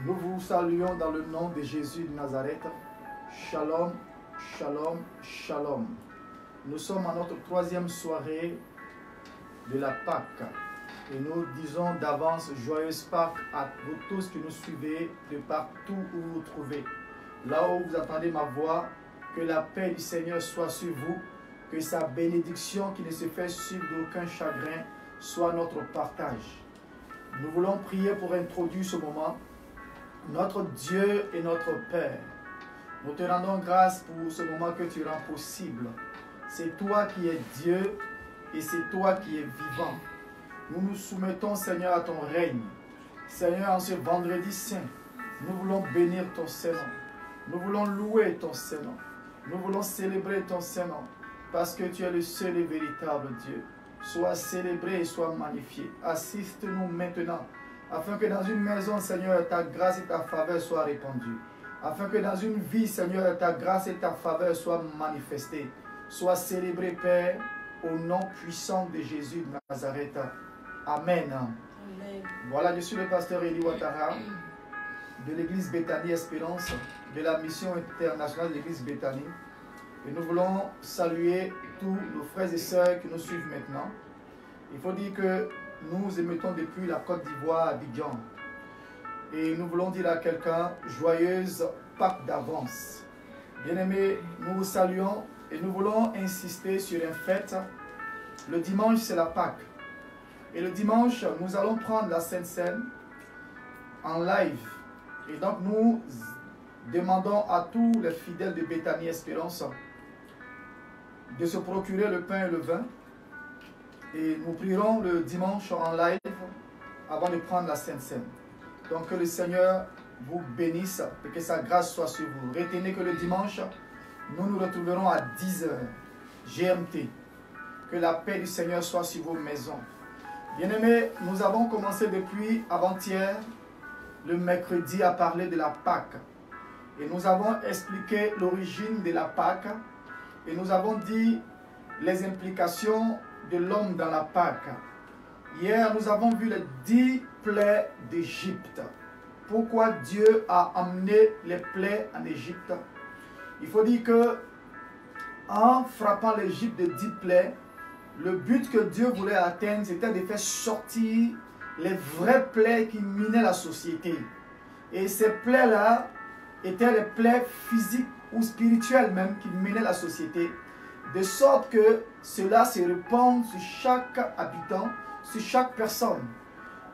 Nous vous saluons dans le nom de Jésus de Nazareth. Shalom, shalom, shalom. Nous sommes à notre troisième soirée de la Pâque. Et nous disons d'avance joyeuse Pâques à vous tous qui nous suivez de partout où vous vous trouvez. Là où vous entendez ma voix, que la paix du Seigneur soit sur vous, que sa bénédiction qui ne se fait suivre d'aucun chagrin soit notre partage. Nous voulons prier pour introduire ce moment. Notre Dieu et notre Père, nous te rendons grâce pour ce moment que tu rends possible. C'est toi qui es Dieu et c'est toi qui es vivant. Nous nous soumettons, Seigneur, à ton règne. Seigneur, en ce vendredi saint, nous voulons bénir ton Saint-Nom. Nous voulons louer ton Saint-Nom. Nous voulons célébrer ton Saint-Nom parce que tu es le seul et véritable Dieu. Sois célébré et sois magnifié. Assiste-nous maintenant afin que dans une maison, Seigneur, ta grâce et ta faveur soient répandues. Afin que dans une vie, Seigneur, ta grâce et ta faveur soient manifestées. Sois célébré, Père, au nom puissant de Jésus de Nazareth. Amen. Amen. Voilà, je suis le pasteur Eli Ouattara de l'église Bethany Espérance, de la mission internationale de l'église Bethany. Et nous voulons saluer tous nos frères et sœurs qui nous suivent maintenant. Il faut dire que nous émettons depuis la Côte d'Ivoire à Abidjan. Et nous voulons dire à quelqu'un, joyeuse Pâques d'avance. Bien-aimés, nous vous saluons et nous voulons insister sur un fait. Le dimanche, c'est la Pâque. Et le dimanche, nous allons prendre la Sainte Seine en live. Et donc, nous demandons à tous les fidèles de Bethany Espérance de se procurer le pain et le vin. Et nous prierons le dimanche en live avant de prendre la Sainte Seine. Donc que le Seigneur vous bénisse et que sa grâce soit sur vous. Retenez que le dimanche, nous nous retrouverons à 10h GMT. Que la paix du Seigneur soit sur vos maisons. Bien-aimés, nous avons commencé depuis avant-hier, le mercredi, à parler de la Pâque. Et nous avons expliqué l'origine de la Pâque. Et nous avons dit les implications de l'homme dans la Pâque. Hier, nous avons vu les 10 plaies d'Égypte. Pourquoi Dieu a amené les plaies en Égypte? Il faut dire que en frappant l'Égypte de 10 plaies, le but que Dieu voulait atteindre, c'était de faire sortir les vraies plaies qui minaient la société. Et ces plaies-là étaient les plaies physiques ou spirituelles même qui minaient la société, de sorte que cela se répand sur chaque habitant, sur chaque personne.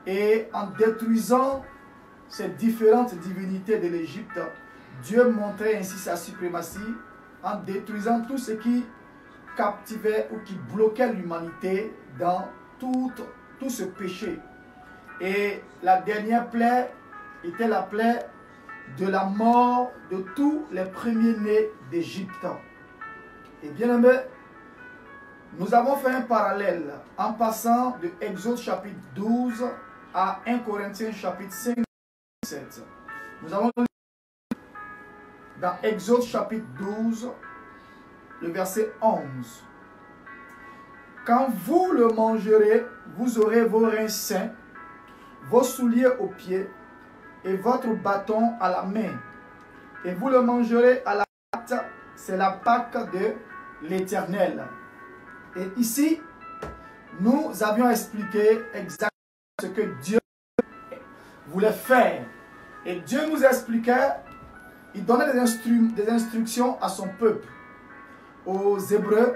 Et en détruisant ces différentes divinités de l'Égypte, Dieu montrait ainsi sa suprématie en détruisant tout ce qui captivait ou qui bloquait l'humanité dans tout ce péché. Et la dernière plaie était la plaie de la mort de tous les premiers-nés d'Égypte. Et bien aimé, nous avons fait un parallèle en passant de Exode chapitre 12 à 1 Corinthiens chapitre 5 et 7. Nous avons lu dans Exode chapitre 12, le verset 11. Quand vous le mangerez, vous aurez vos reins sains, vos souliers aux pieds et votre bâton à la main. Et vous le mangerez à la Pâque, c'est la Pâque de l'Éternel. Et ici, nous avions expliqué exactement ce que Dieu voulait faire. Et Dieu nous expliquait, il donnait des instructions à son peuple, aux Hébreux,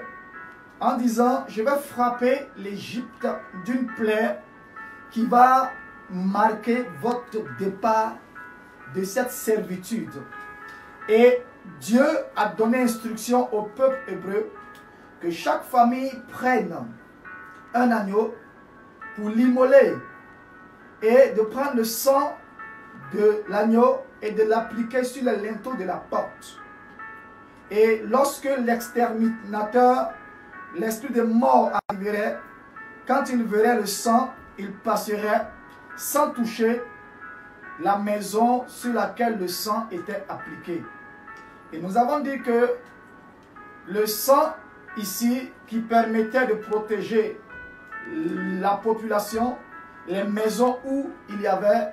en disant, je vais frapper l'Égypte d'une plaie qui va marquer votre départ de cette servitude. Et Dieu a donné instruction au peuple hébreu que chaque famille prenne un agneau pour l'immoler et de prendre le sang de l'agneau et de l'appliquer sur les linteaux de la porte. Et lorsque l'exterminateur, l'esprit de mort arriverait, quand il verrait le sang, il passerait sans toucher la maison sur laquelle le sang était appliqué. Et nous avons dit que le sang ici qui permettait de protéger la population, les maisons où il y avait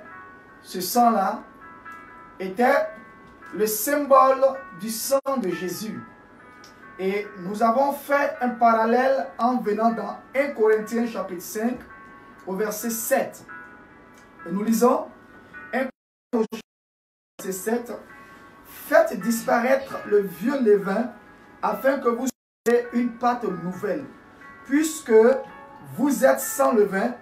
ce sang-là, était le symbole du sang de Jésus. Et nous avons fait un parallèle en venant dans 1 Corinthiens chapitre 5 au verset 7. Et nous lisons 1 Corinthiens verset 7. Faites disparaître le vieux levain afin que vous soyez une pâte nouvelle, puisque vous êtes sans levain,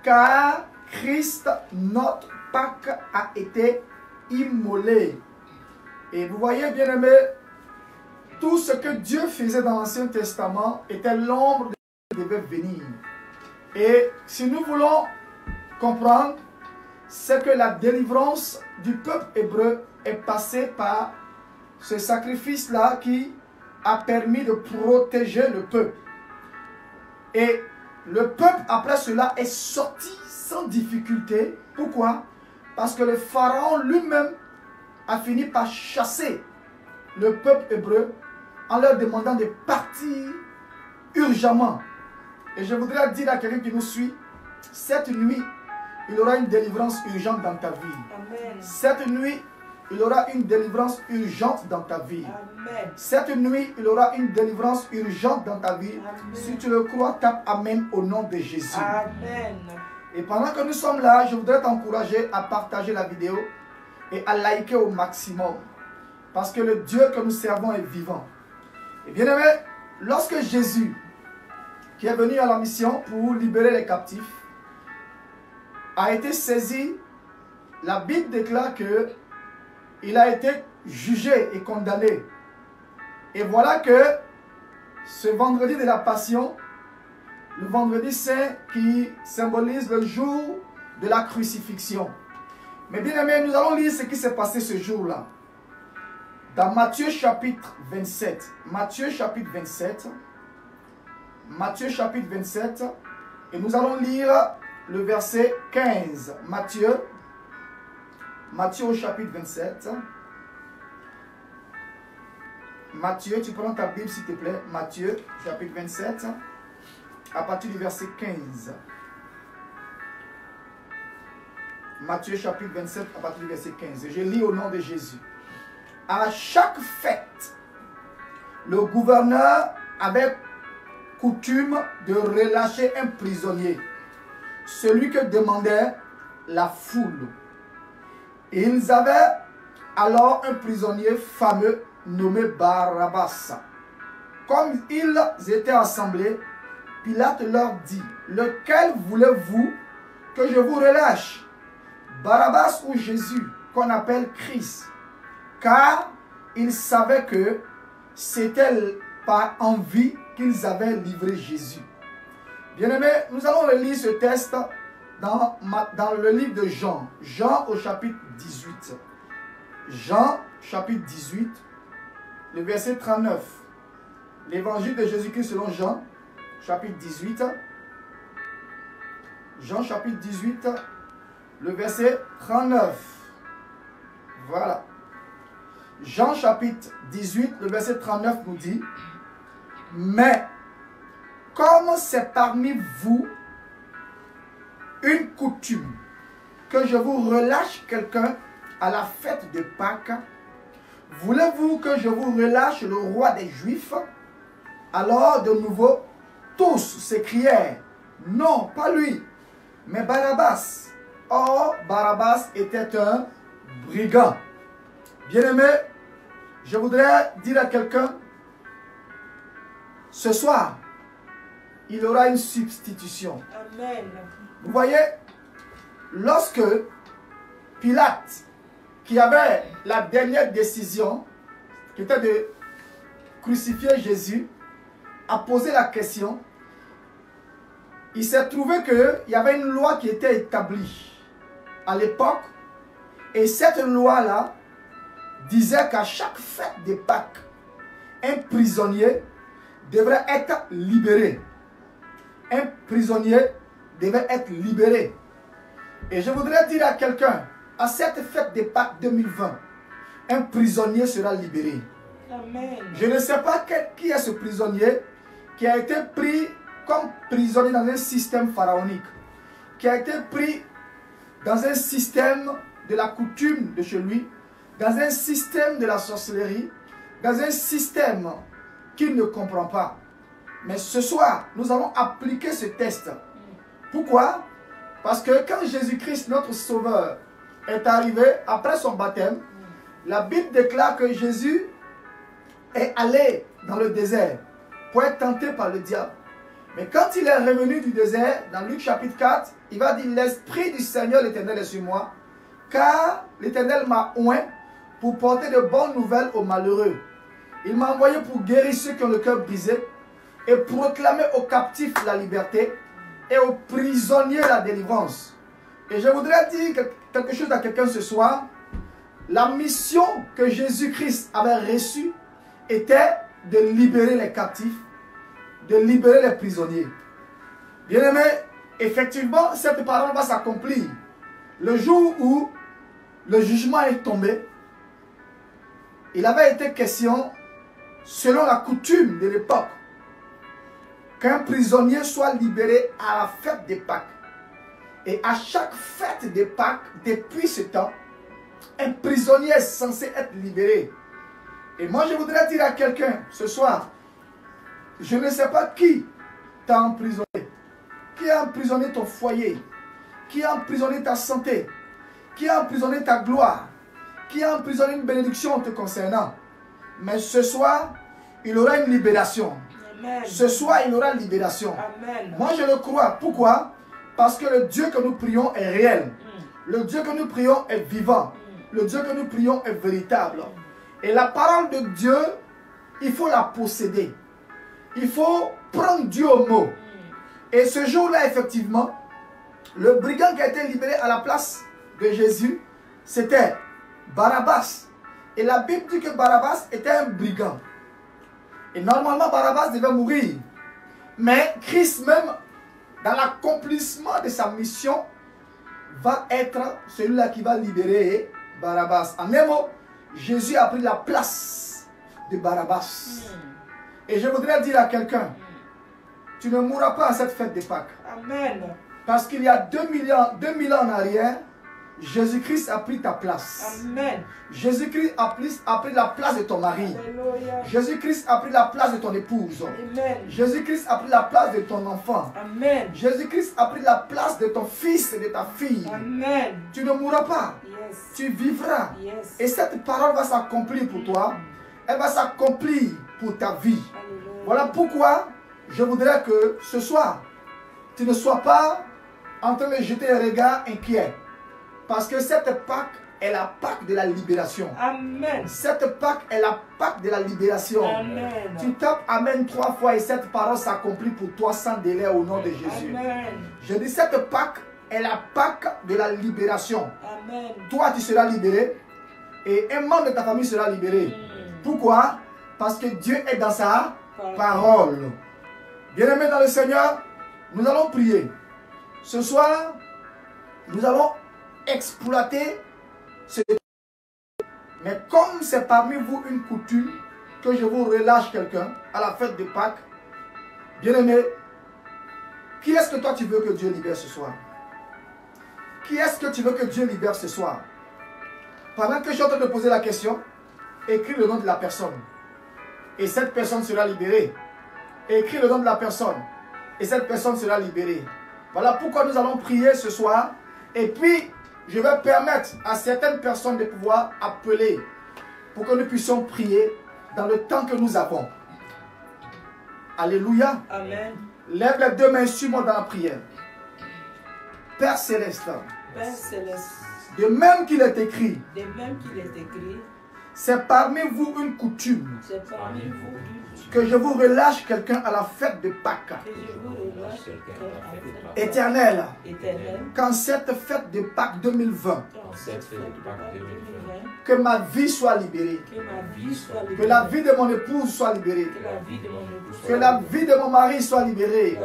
car Christ, notre Pâque, a été immolé. Et vous voyez, bien aimé, tout ce que Dieu faisait dans l'Ancien Testament était l'ombre de ce qui devait venir. Et si nous voulons comprendre, c'est que la délivrance du peuple hébreu est passée par ce sacrifice-là qui a permis de protéger le peuple. Et le peuple, après cela, est sorti sans difficulté. Pourquoi? Parce que le pharaon lui-même a fini par chasser le peuple hébreu en leur demandant de partir urgemment. Et je voudrais dire à quelqu'un qui nous suit, cette nuit, il y aura une délivrance urgente dans ta vie. Amen. Cette nuit, il y aura une délivrance urgente dans ta vie. Amen. Cette nuit, il y aura une délivrance urgente dans ta vie. Amen. Si tu le crois, tape Amen au nom de Jésus. Amen. Et pendant que nous sommes là, je voudrais t'encourager à partager la vidéo et à liker au maximum. Parce que le Dieu que nous servons est vivant. Et bien aimé, lorsque Jésus, qui est venu à la mission pour libérer les captifs, a été saisi, la Bible déclare que il a été jugé et condamné. Et voilà que ce vendredi de la Passion, le vendredi saint qui symbolise le jour de la crucifixion. Mais bien aimé, nous allons lire ce qui s'est passé ce jour-là. Dans Matthieu chapitre 27. Matthieu chapitre 27. Matthieu chapitre 27. Et nous allons lire le verset 15. Matthieu au chapitre 27. Matthieu, tu prends ta Bible s'il te plaît. Matthieu chapitre 27. À partir du verset 15. Matthieu chapitre 27 à partir du verset 15. Et je lis au nom de Jésus. À chaque fête, le gouverneur avait coutume de relâcher un prisonnier, celui que demandait la foule. Et ils avaient alors un prisonnier fameux nommé Barabbas. Comme ils étaient assemblés, Pilate leur dit, lequel voulez-vous que je vous relâche, Barabbas ou Jésus, qu'on appelle Christ? Car ils savaient que c'était par envie qu'ils avaient livré Jésus. Bien-aimés, nous allons relire ce texte dans le livre de Jean. Jean au chapitre 18. Jean chapitre 18, le verset 39. L'évangile de Jésus-Christ selon Jean, chapitre 18. Jean chapitre 18, le verset 39. Voilà. Jean chapitre 18, le verset 39 nous dit, mais comme c'est parmi vous une coutume que je vous relâche quelqu'un à la fête de Pâques, voulez-vous que je vous relâche le roi des Juifs? Alors de nouveau, tous s'écrièrent, non, pas lui, mais Barabbas. Or, Barabbas était un brigand. Bien-aimé, je voudrais dire à quelqu'un, ce soir, il y aura une substitution. Amen. Vous voyez, lorsque Pilate, qui avait la dernière décision, qui était de crucifier Jésus, a posé la question, il s'est trouvé qu'il y avait une loi qui était établie à l'époque, et cette loi-là disait qu'à chaque fête de Pâques, un prisonnier devrait être libéré. Un prisonnier devait être libéré. Et je voudrais dire à quelqu'un, à cette fête de Pâques 2020, un prisonnier sera libéré. Amen. Je ne sais pas qui est ce prisonnier qui a été pris comme prisonnier dans un système pharaonique, qui a été pris dans un système de la coutume de chez lui, dans un système de la sorcellerie, dans un système qu'il ne comprend pas. Mais ce soir, nous allons appliquer ce test. Pourquoi? Parce que quand Jésus-Christ, notre Sauveur, est arrivé après son baptême, la Bible déclare que Jésus est allé dans le désert pour être tenté par le diable. Mais quand il est revenu du désert, dans Luc chapitre 4, il va dire: l'Esprit du Seigneur l'Éternel est sur moi, car l'Éternel m'a oint pour porter de bonnes nouvelles aux malheureux. Il m'a envoyé pour guérir ceux qui ont le cœur brisé et proclamer aux captifs la liberté et aux prisonniers la délivrance. Et je voudrais dire quelque chose à quelqu'un ce soir. La mission que Jésus-Christ avait reçue était de libérer les captifs, de libérer les prisonniers. Bien-aimé, effectivement, cette parole va s'accomplir. Le jour où le jugement est tombé, il avait été question, selon la coutume de l'époque, qu'un prisonnier soit libéré à la fête des Pâques. Et à chaque fête des Pâques, depuis ce temps, un prisonnier est censé être libéré. Et moi, je voudrais dire à quelqu'un ce soir, je ne sais pas qui t'a emprisonné, qui a emprisonné ton foyer, qui a emprisonné ta santé, qui a emprisonné ta gloire, qui a emprisonné une bénédiction te concernant. Mais ce soir, il aura une libération. Amen. Ce soir, il aura une libération. Amen. Moi, je le crois. Pourquoi? Parce que le Dieu que nous prions est réel. Le Dieu que nous prions est vivant. Le Dieu que nous prions est véritable. Et la parole de Dieu, il faut la posséder. Il faut prendre Dieu au mot. Et ce jour-là, effectivement, le brigand qui a été libéré à la place de Jésus, c'était Barabbas. Et la Bible dit que Barabbas était un brigand. Et normalement, Barabbas devait mourir. Mais Christ même, dans l'accomplissement de sa mission, va être celui-là qui va libérer Barabbas. En un mot, Jésus a pris la place de Barabbas. Et je voudrais dire à quelqu'un, tu ne mourras pas à cette fête de Pâques. Amen. Parce qu'il y a 2000 ans en arrière, Jésus-Christ a pris ta place. Amen. Jésus-Christ a pris la place de ton mari. Jésus-Christ a pris la place de ton épouse. Jésus-Christ a pris la place de ton enfant. Jésus-Christ a pris la place de ton fils et de ta fille. Amen. Tu ne mourras pas. Yes. Tu vivras. Yes. Et cette parole va s'accomplir pour toi. Elle va s'accomplir pour ta vie. Alléluia. Voilà pourquoi je voudrais que ce soir, tu ne sois pas en train de jeter un regard inquiet. Parce que cette Pâque est la Pâque de la libération. Amen. Cette Pâque est la Pâque de la libération. Amen. Tu tapes Amen 3 fois et cette parole s'accomplit pour toi sans délai au nom de Jésus. Amen. Je dis cette Pâque est la Pâque de la libération. Amen. Toi tu seras libéré et un membre de ta famille sera libéré. Pourquoi? Parce que Dieu est dans sa parole. Bien-aimés dans le Seigneur, nous allons prier. Ce soir, nous allons exploiter ce... Mais comme c'est parmi vous une coutume que je vous relâche quelqu'un à la fête de Pâques, bien-aimé, qui est-ce que toi tu veux que Dieu libère ce soir? Qui est-ce que tu veux que Dieu libère ce soir? Pendant que je suis en train de poser la question, écris le nom de la personne et cette personne sera libérée. Écris le nom de la personne et cette personne sera libérée. Voilà pourquoi nous allons prier ce soir. Et puis je vais permettre à certaines personnes de pouvoir appeler pour que nous puissions prier dans le temps que nous avons. Alléluia. Amen. Lève les deux mains sur moi dans la prière. Père Céleste. Père Céleste. De même qu'il est écrit. De même qu'il est écrit. C'est parmi vous une coutume. C'est parmi vous que je vous relâche quelqu'un à la fête de Pâques. Éternel, quand cette fête de Pâques 2020, que ma vie soit libérée, que la vie de mon épouse soit libérée, que la vie de mon mari soit libérée,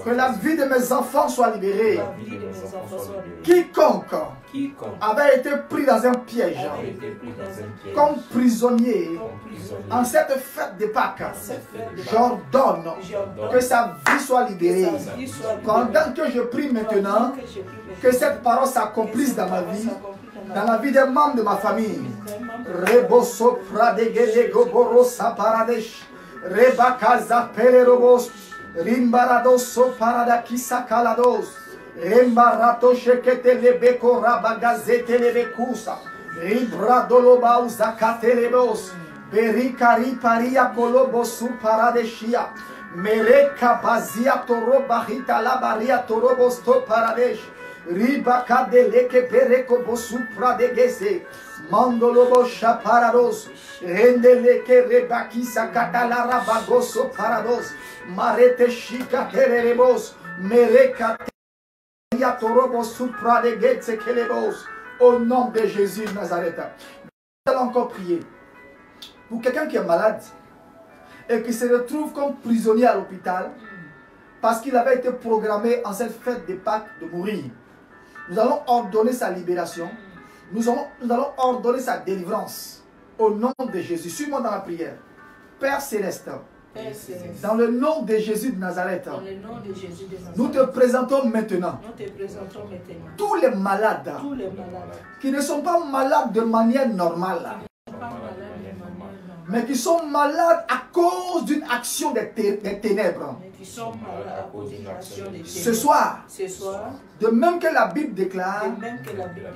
que la vie de mes enfants soit libérée. Quiconque avait été pris dans un piège, comme prisonnier, en cette fête de Pâques, j'ordonne que sa vie soit libérée. Pendant que je prie maintenant, que cette parole s'accomplisse dans ma vie, dans la vie des membres de ma famille. Reboso pradegele goborosa paradesh. Rebakaza pelerobos. Rimbaradoso paradakisa kalados. Rimbarato shekete lebeko rabagazete lebekusa. Ribradoloba uzakatelebos. Berikari paria kolobosu paradeshia. Mereka bazia toro bahita la baria torobos to paradesh. Ribaka deleke pereko bosu pradegese. Mandolobo shaparados. Rendeleke rebaki sakatala rabagoso parados. Marete shika terebos. Mereka teria torobos pradegese kelebos. Au nom de Jésus de Nazareth. Nous allons encore prier pour quelqu'un qui est malade et qui se retrouve comme prisonnier à l'hôpital parce qu'il avait été programmé en cette fête de Pâques de mourir. Nous allons ordonner sa libération. Nous allons ordonner sa délivrance au nom de Jésus. Suis-moi dans la prière. Père Céleste, dans le nom de Jésus de Nazareth, nous te présentons maintenant tous les malades qui ne sont pas malades de manière normale, mais qui sont malades à cause d'une action des ténèbres. Ce soir, de même que la Bible déclare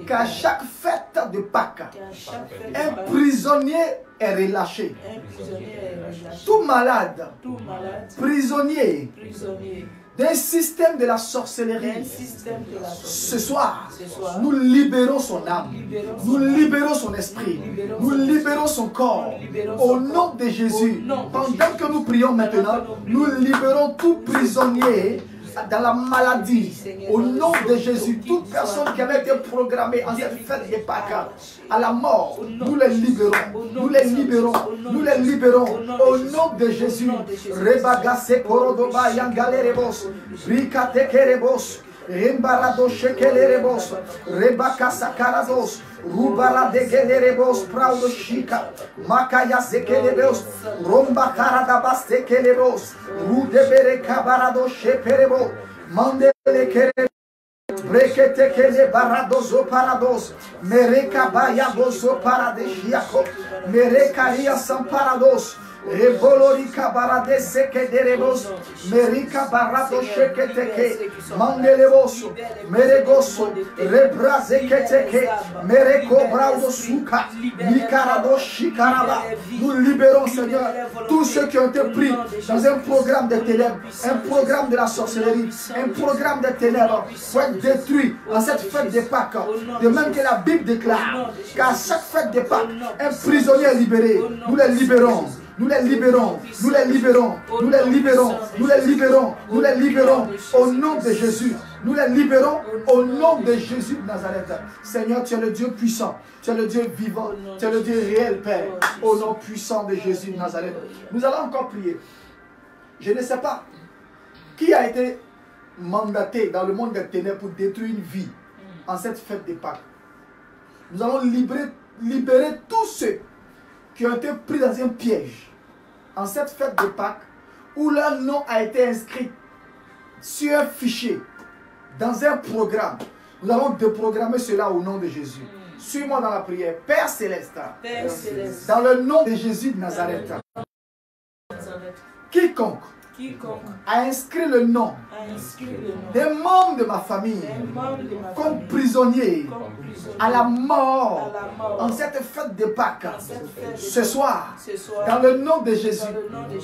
qu'à chaque fête de Pâques, un prisonnier est relâché. Tout malade, prisonnier d'un système de la sorcellerie, ce soir, nous libérons son âme, nous libérons son esprit, nous libérons son corps. Au nom de Jésus, pendant que nous prions maintenant, nous libérons tout prisonnier dans la maladie. Au nom de Jésus, toute personne qui avait été programmée en cette fête de Pâques à la mort, nous les libérons, nous les libérons, nous les libérons. Au nom de Jésus, Rebagase Korodoba Yangaleremos, Rikatekerebos, Rembarado Shekeleremos, Rebaka Sakarados, Rubara de Gelerebos, Praudo Chica, Makaya Sekelebos, Romba Karadabas Sekelebos, Rudebere Kabarado Sheperebo, Mandele Kere, Brekete Kele Baradozo Parados, Mereka Bayabozo Paradeshiako, Mereka Ria San Parados. Rebolorika barade seke derebos, merika barato sheketeke, mandeleboso, meregoso, rebrazeketeke, mereko braudo suka, mikarado shikaraba. Nous libérons, Seigneur, tous ceux qui ont été pris dans un programme de ténèbres, un programme de la sorcellerie, un programme de ténèbres, pour être détruits en cette fête de Pâques. De même que la Bible déclare qu'à chaque fête de Pâques, un prisonnier est libéré. Nous les libérons. Nous les libérons, nous les libérons, nous les libérons, nous les libérons, nous les libérons au nom de Jésus. Nous les libérons au nom de Jésus de Nazareth. Seigneur, tu es le Dieu puissant, tu es le Dieu vivant, tu es le Dieu réel, Père, au nom puissant de Jésus de Nazareth. Nous allons encore prier. Je ne sais pas qui a été mandaté dans le monde des ténèbres pour détruire une vie en cette fête de Pâques. Nous allons libérer tous ceux qui ont été pris dans un piège en cette fête de Pâques où leur nom a été inscrit sur un fichier dans un programme. Nous allons déprogrammer cela au nom de Jésus. Suis-moi dans la prière. Père Céleste, dans le nom de Jésus de Nazareth, quiconque a inscrit le nom des membres de ma famille comme prisonniers à la mort en cette fête de Pâques, ce soir, dans le nom de Jésus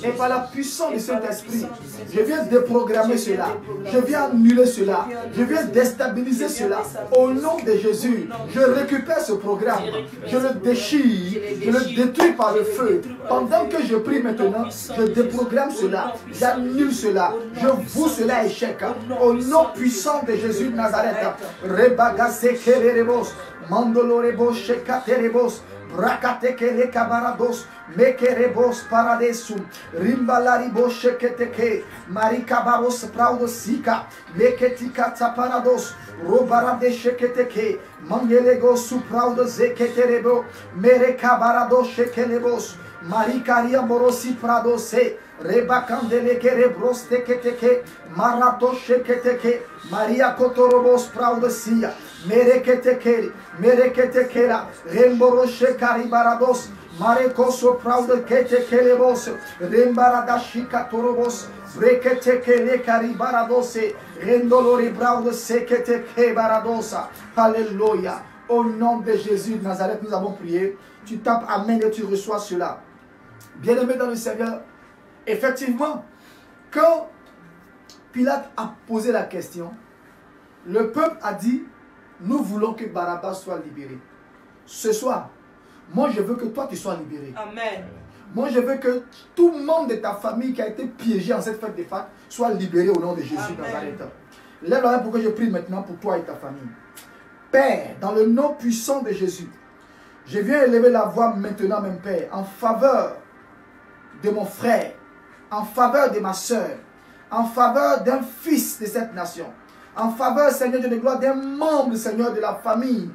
et par la puissance du Saint-Esprit, je viens déprogrammer cela, je viens annuler cela, je viens déstabiliser cela. Au nom de Jésus, je récupère ce programme, je le déchire, je le détruis par le feu. Pendant que je prie maintenant, je déprogramme cela, j'annule cela, je vous cela échec. Au nom puissant de Jésus de Nazareth, Rebagase Kererebos, Mandolorebos, Shekaterebos, Brakatekele Kabarados, Mekerebos Paradesum, Rimbalaribos Sheketeke, Marikabaros Praudosika, Meketika Taparados, Robarade Sheketeke, Mangelego Supraudo Zeketerebo, Merekabarado Shekelebos, Marikaria Morosi Pradose, Rebakandele Kerebros Teketeke, Marato Sheketeke, Maria Kotorobos Praudosia, Mereketekeli, mereketekela, remboroshe karibarados, marekoso praude ketekelebos, rembaradashika torobos, breketekele karibaradose, rendolori braude seketeke baradosa. Alléluia. Au nom de Jésus de Nazareth, nous avons prié. Tu tapes Amen et tu reçois cela. Bien-aimé dans le Seigneur, effectivement, quand Pilate a posé la question, le peuple a dit, nous voulons que Barabbas soit libéré. Ce soir, moi je veux que toi tu sois libéré. Amen. Moi je veux que tout le monde de ta famille qui a été piégé en cette fête de Pâques soit libéré au nom de Jésus de Nazareth. Lève la main pour que je prie maintenant pour toi et ta famille. Père, dans le nom puissant de Jésus, je viens élever la voix maintenant, même Père, en faveur de mon frère, en faveur de ma soeur, en faveur d'un fils de cette nation, en faveur, Seigneur Dieu de gloire, d'un membre, Seigneur, de la famille,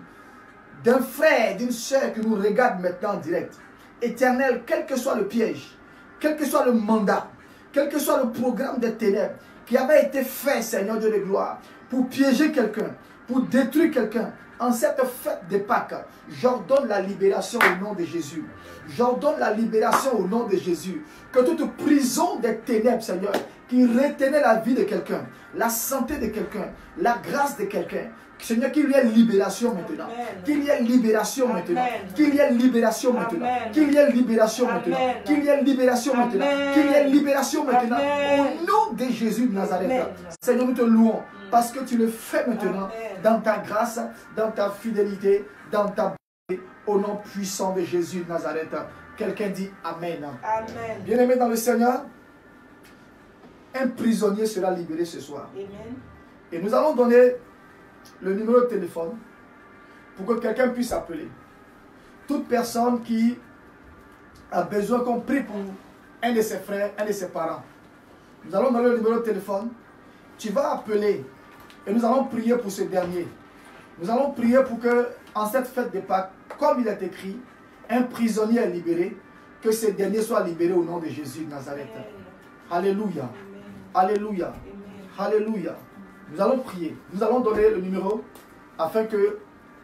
d'un frère, d'une soeur qui nous regarde maintenant en direct. Éternel, quel que soit le piège, quel que soit le mandat, quel que soit le programme des ténèbres qui avait été fait, Seigneur Dieu de gloire, pour piéger quelqu'un, pour détruire quelqu'un, en cette fête de Pâques, j'ordonne la libération au nom de Jésus. J'ordonne la libération au nom de Jésus. Que toute prison des ténèbres, Seigneur, qui retenait la vie de quelqu'un, la santé de quelqu'un, la grâce de quelqu'un, Seigneur, qu'il y ait libération maintenant. Qu'il y ait libération maintenant. Qu'il y ait libération maintenant. Qu'il y ait libération maintenant. Qu'il y ait libération maintenant. Qu'il y ait libération maintenant. Au nom de Jésus de Nazareth. Seigneur, nous te louons parce que tu le fais maintenant dans ta grâce, dans ta fidélité, dans ta bonté, au nom puissant de Jésus de Nazareth. Quelqu'un dit Amen. Amen. Bien-aimé dans le Seigneur, un prisonnier sera libéré ce soir. Amen. Et nous allons donner le numéro de téléphone pour que quelqu'un puisse appeler. Toute personne qui a besoin qu'on prie pour un de ses frères, un de ses parents. Nous allons donner le numéro de téléphone. Tu vas appeler et nous allons prier pour ce dernier. Nous allons prier pour que, en cette fête de Pâques, comme il est écrit, un prisonnier est libéré, que ce dernier soit libéré au nom de Jésus de Nazareth. Alléluia. Alléluia. Alléluia. Nous allons prier. Nous allons donner le numéro afin que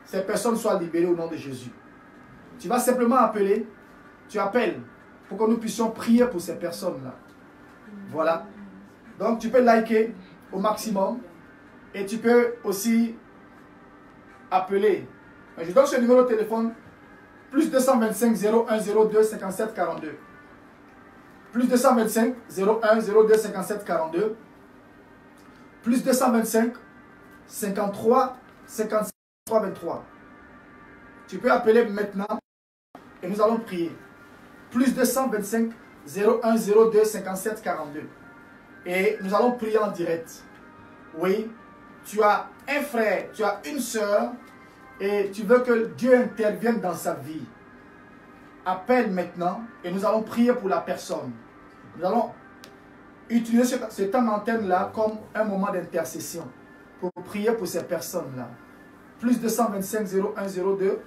ces personnes soient libérées au nom de Jésus. Tu vas simplement appeler. Tu appelles pour que nous puissions prier pour ces personnes-là. Voilà. Donc tu peux liker au maximum. Et tu peux aussi appeler. Je donne ce numéro de téléphone. Plus 225 01 02 57 42. Plus 225 01 02 57 42. Plus 225 53 57 23. Tu peux appeler maintenant et nous allons prier. Plus 225 01 02 57 42. Et nous allons prier en direct. Oui, tu as un frère, tu as une soeur et tu veux que Dieu intervienne dans sa vie. Appelle maintenant et nous allons prier pour la personne. Nous allons utiliser ce temps d'antenne-là comme un moment d'intercession pour prier pour ces personnes-là. Plus 225 01 02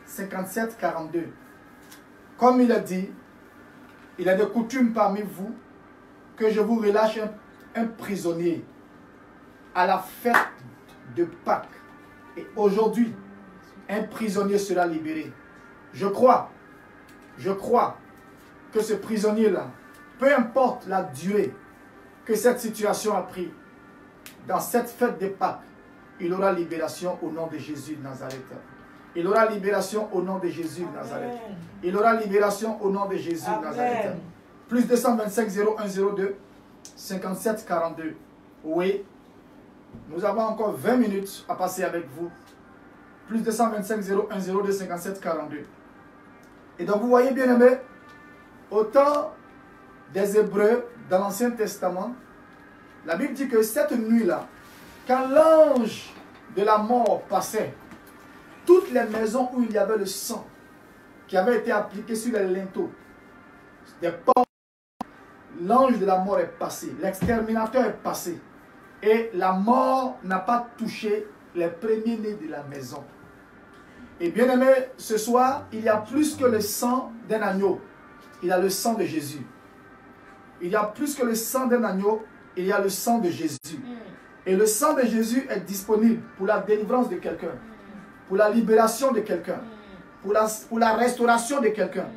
57 42. Comme il a dit, il est de coutume parmi vous que je vous relâche un prisonnier à la fête de Pâques. Et aujourd'hui, un prisonnier sera libéré. Je crois que ce prisonnier-là, peu importe la durée que cette situation a pris, dans cette fête de Pâques, il aura libération au nom de Jésus de Nazareth. Il aura libération au nom de Jésus de Nazareth. Il aura libération au nom de Jésus de Nazareth. Plus 225 01 02 57 42. Oui, nous avons encore 20 minutes à passer avec vous. Plus 225 01 02 57 42. Et donc vous voyez bien aimé, au temps des Hébreux dans l'Ancien Testament, la Bible dit que cette nuit-là, quand l'ange de la mort passait, toutes les maisons où il y avait le sang qui avait été appliqué sur les linteaux des portes, l'ange de la mort est passé, l'exterminateur est passé. Et la mort n'a pas touché les premiers-nés de la maison. Et bien aimé, ce soir, il y a plus que le sang d'un agneau. Il y a le sang de Jésus. Il y a plus que le sang d'un agneau, il y a le sang de Jésus. Et le sang de Jésus est disponible pour la délivrance de quelqu'un, pour la libération de quelqu'un, pour la restauration de quelqu'un.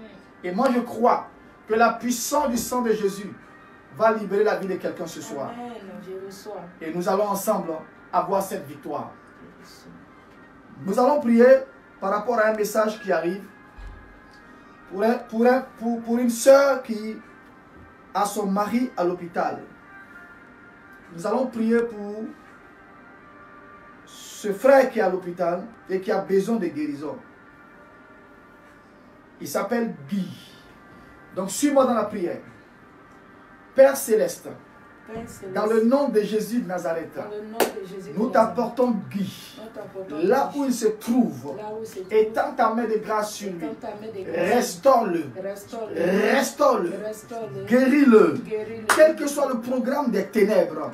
Et moi je crois que la puissance du sang de Jésus va libérer la vie de quelqu'un ce soir. Amen. Je reçois. Et nous allons ensemble avoir cette victoire. Nous allons prier par rapport à un message qui arrive pour une sœur qui a son mari à l'hôpital. Nous allons prier pour ce frère qui est à l'hôpital et qui a besoin de guérison. Il s'appelle Guy. Donc suis-moi dans la prière. Père Céleste, dans le nom de Jésus de Nazareth, nous t'apportons Guy, là où il se trouve, étends ta main de grâce sur lui, restaure-le, guéris-le, quel que soit le programme des ténèbres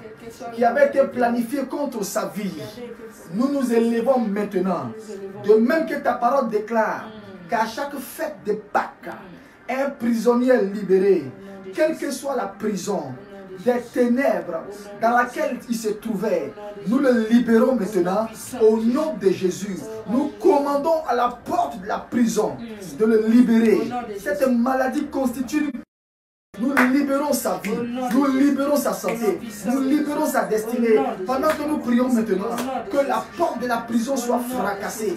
qui avait été planifié contre sa vie, nous nous élevons maintenant, de même que ta parole déclare qu'à chaque fête de Pâques, un prisonnier est libéré, quelle que soit la prison, des ténèbres dans laquelle il se trouvait, nous le libérons maintenant au nom de Jésus. Nous commandons à la porte de la prison de le libérer. Cette maladie constitue... Nous libérons sa vie, nous libérons sa santé, nous libérons sa destinée. Pendant que nous prions maintenant, que la porte de la prison soit fracassée.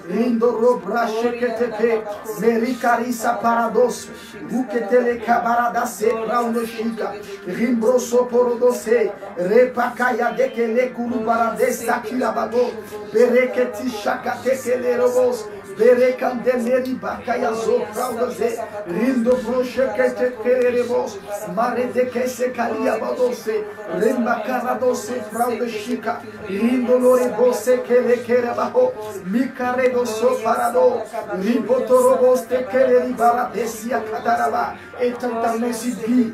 Rindoro brashekete merikarisa parados buketele kabarada se brauno shika rimbroso porodose repakaya dekele kurubarade sakila babo bereketi shakate kele robos berekande meri bakaya zo braunoze rindo broshekete kele robos marete kese kalia badose rembakarado se brauno shika rindo lore bose kele kere babo mikare so parado, ribotorobos te keleri baradesia kataraba, et ta merci Guy,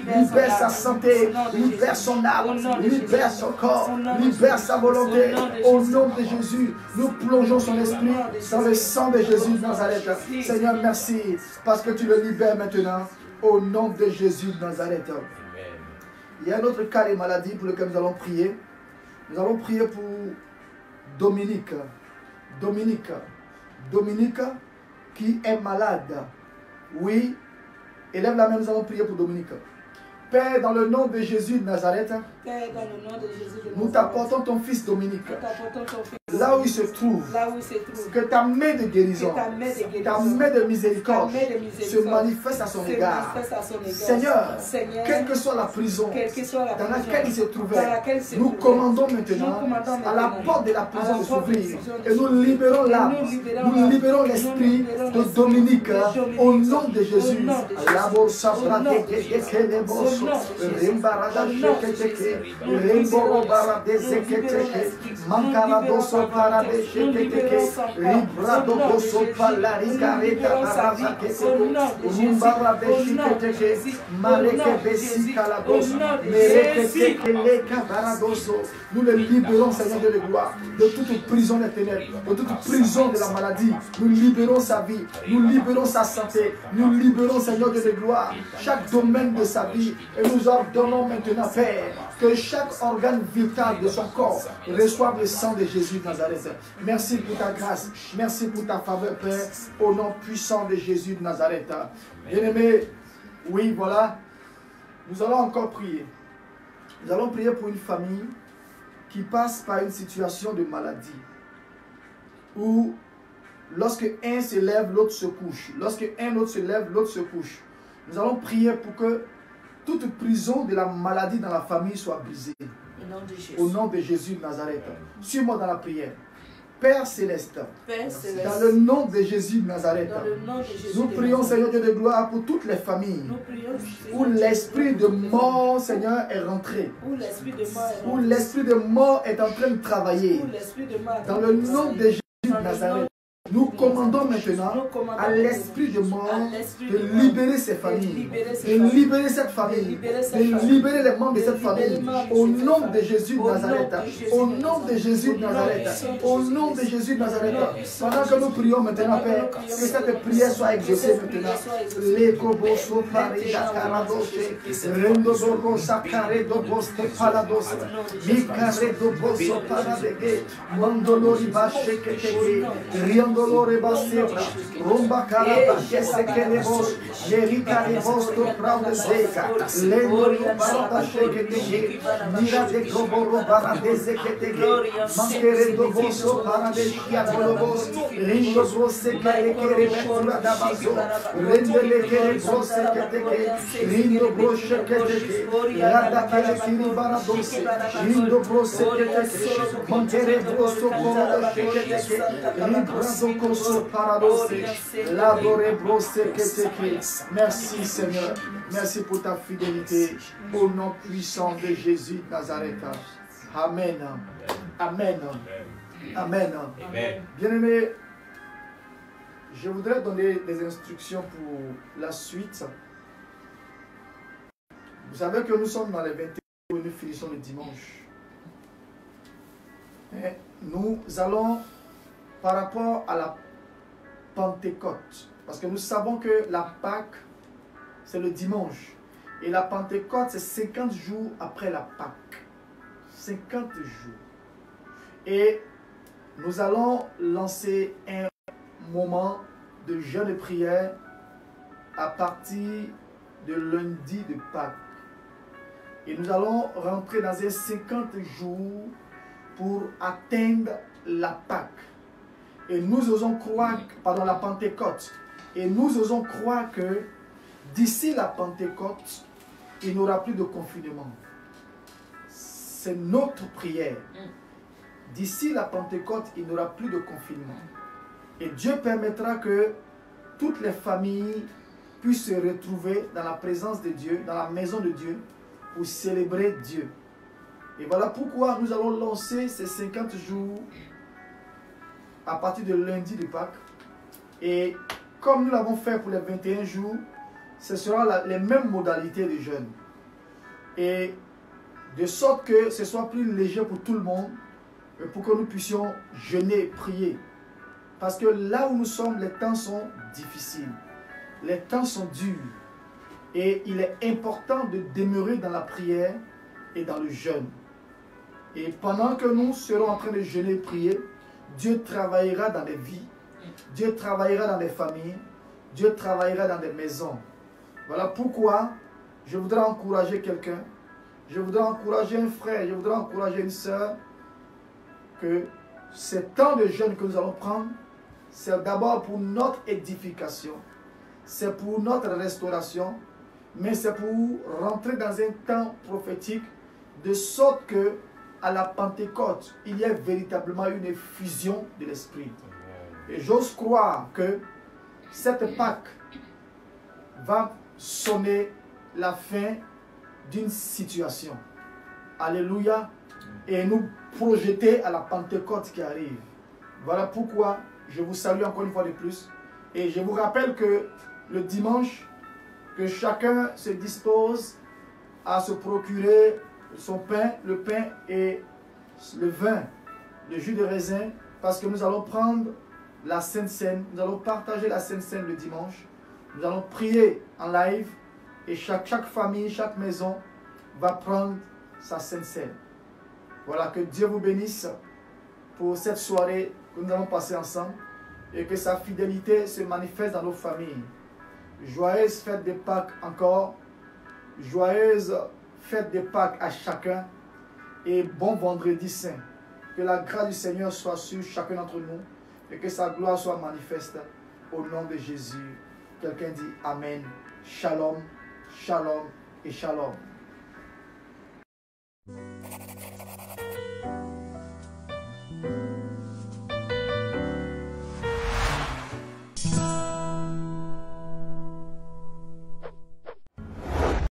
libère sa santé, libère son âme, libère son corps, libère sa volonté, au nom de Jésus, nous plongeons son esprit dans le sang de Jésus de Nazareth. Seigneur, merci, parce que tu le libères maintenant, au nom de Jésus de Nazareth. Il y a un autre cas de maladie pour lequel nous allons prier. Nous allons prier pour Dominique qui est malade. Oui, élève la main, nous allons prier pour Dominique. Père, dans le nom de Jésus de Nazareth, nous t'apportons ton fils Dominique. Là où il se trouve, que ta main de guérison, ta main de miséricorde se manifeste à son égard. Seigneur, quelle que soit la prison dans laquelle il se trouvait, nous commandons maintenant à la porte de la prison de s'ouvrir et nous libérons l'âme, nous libérons l'esprit de Dominique au nom de Jésus. Nous le libérons, Seigneur de gloire, de toute prison des ténèbres, de toute prison de la maladie. Nous libérons sa vie, nous libérons sa santé, nous libérons, Seigneur de gloire, chaque domaine de sa vie. Et nous ordonnons maintenant, Père, que chaque organe vital de son corps reçoive le sang de Jésus de Nazareth. Merci pour ta grâce, merci pour ta faveur, Père, au nom puissant de Jésus de Nazareth. Bien-aimés, oui, voilà, nous allons encore prier. Nous allons prier pour une famille qui passe par une situation de maladie, où lorsque un se lève, l'autre se couche. Lorsque un autre se lève, l'autre se couche. Nous allons prier pour que toute prison de la maladie dans la famille soit brisée. Au nom de Jésus de Nazareth. Suis-moi dans la prière. Père Céleste, dans le nom de Jésus de Nazareth, nous prions, Seigneur Dieu de gloire, pour toutes les familles où l'esprit de mort, Seigneur, est rentré, où l'esprit de mort est en train de travailler. Dans le nom de Jésus de Nazareth, Nous commandons maintenant à l'esprit de mort de libérer ces familles, de libérer cette famille, de libérer les membres de cette famille. Au nom de Jésus de Nazareth, au nom de Jésus de Nazareth, au nom de Jésus de Nazareth. Pendant que nous prions maintenant, Père, que cette prière soit exaucée maintenant. Lekoboso parida karadoshe, rendobo sakare doboste palados, mikare doboso paradege, mandolori bashe ketege, Dolore basebra, rumba caraba, que se quede vos, Jerica de vos, tu praude seca, lendori barata sheke tege, mira de globoro para deseke tege, mankere do voso para deskia bolobos, rindo brose kere kere ventura da bazo, rendele kere brose que tege, rindo broshe que tege, rada kere kiri bara doce, rindo brose que tege, mankere broso para sheke tege, ribrazo Merci Seigneur, merci pour ta fidélité au nom puissant de Jésus de Nazareth. Amen. Amen. Amen. Bien-aimés, je voudrais donner des instructions pour la suite. Vous savez que nous sommes dans les 21 jours, nous finissons le dimanche. Et nous allons par rapport à la Pentecôte, parce que nous savons que la Pâque, c'est le dimanche, et la Pentecôte, c'est 50 jours après la Pâque. 50 jours. Et nous allons lancer un moment de jeûne et prière à partir de lundi de Pâques. Et nous allons rentrer dans un 50 jours pour atteindre la Pâque. Et nous osons croire, pardon, la Pentecôte. Et nous osons croire que d'ici la Pentecôte, il n'y aura plus de confinement. C'est notre prière. D'ici la Pentecôte, il n'y aura plus de confinement. Et Dieu permettra que toutes les familles puissent se retrouver dans la présence de Dieu, dans la maison de Dieu, pour célébrer Dieu. Et voilà pourquoi nous allons lancer ces 50 jours à partir de lundi de Pâques. Et comme nous l'avons fait pour les 21 jours, ce sera les mêmes modalités de jeûne. Et de sorte que ce soit plus léger pour tout le monde, et pour que nous puissions jeûner et prier. Parce que là où nous sommes, les temps sont difficiles. Les temps sont durs. Et il est important de demeurer dans la prière et dans le jeûne. Et pendant que nous serons en train de jeûner et prier, Dieu travaillera dans les vies, Dieu travaillera dans les familles, Dieu travaillera dans des maisons. Voilà pourquoi je voudrais encourager quelqu'un, je voudrais encourager un frère, je voudrais encourager une soeur, que ce temps de jeûne que nous allons prendre, c'est d'abord pour notre édification, c'est pour notre restauration, mais c'est pour rentrer dans un temps prophétique, de sorte que à la Pentecôte, il y a véritablement une fusion de l'Esprit. Et j'ose croire que cette Pâque va sonner la fin d'une situation. Alléluia. Et nous projeter à la Pentecôte qui arrive. Voilà pourquoi je vous salue encore une fois de plus. Et je vous rappelle que le dimanche, que chacun se dispose à se procurer son pain, le pain et le vin, le jus de raisin, parce que nous allons prendre la Sainte Seine, nous allons partager la Sainte Seine le dimanche, nous allons prier en live et chaque famille, chaque maison va prendre sa Sainte Seine. Voilà, que Dieu vous bénisse pour cette soirée que nous allons passer ensemble et que sa fidélité se manifeste dans nos familles. Joyeuse fête de Pâques encore, joyeuse fête de Pâques à chacun et bon vendredi saint. Que la grâce du Seigneur soit sur chacun d'entre nous et que sa gloire soit manifeste au nom de Jésus. Quelqu'un dit Amen. Shalom, shalom et shalom.